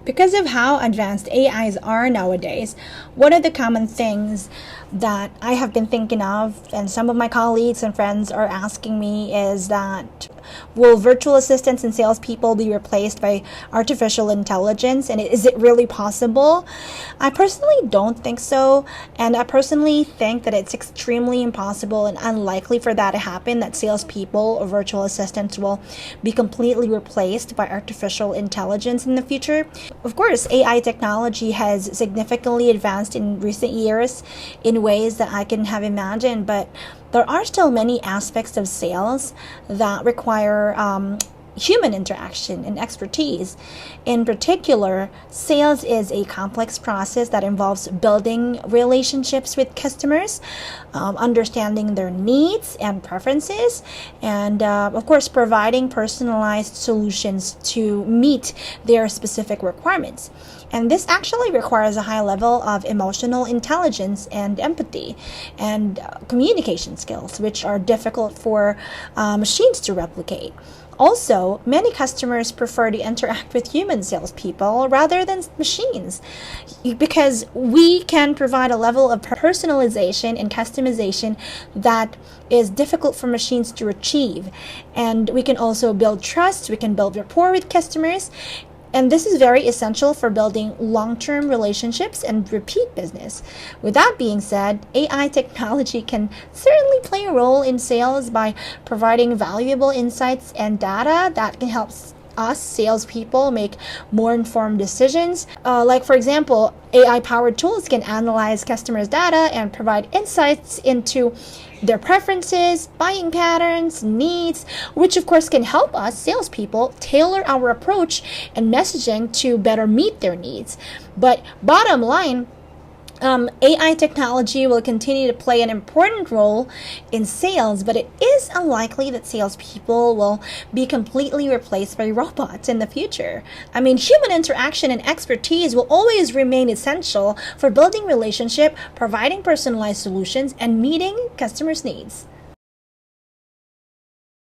Because of how advanced AIs are nowadays, one of the common things that I have been thinking of, and some of my colleagues and friends are asking me, is that will virtual assistants and salespeople be replaced by artificial intelligence? And is it really possible? I personally don't think so. And I personally think that it's extremely impossible and unlikely for that to happen, that salespeople or virtual assistants will be completely replaced by artificial intelligence in the future. Of course, AI technology has significantly advanced in recent years in ways that I can have imagined, but there are still many aspects of sales that require human interaction and expertise. In particular, sales is a complex process that involves building relationships with customers, understanding their needs and preferences, and of course, providing personalized solutions to meet their specific requirements. And this actually requires a high level of emotional intelligence and empathy and communication skills, which are difficult for machines to replicate. Also, many customers prefer to interact with human salespeople rather than machines, because we can provide a level of personalization and customization that is difficult for machines to achieve. And we can also build trust, we can build rapport with customers. And this is very essential for building long-term relationships and repeat business. With that being said, AI technology can certainly play a role in sales by providing valuable insights and data that can help us salespeople make more informed decisions. Like for example, AI-powered tools can analyze customers' data and provide insights into their preferences, buying patterns, needs, which of course can help us salespeople tailor our approach and messaging to better meet their needs. But bottom line, AI technology will continue to play an important role in sales, but it is unlikely that salespeople will be completely replaced by robots in the future. I mean, human interaction and expertise will always remain essential for building relationship, providing personalized solutions, and meeting customers' needs.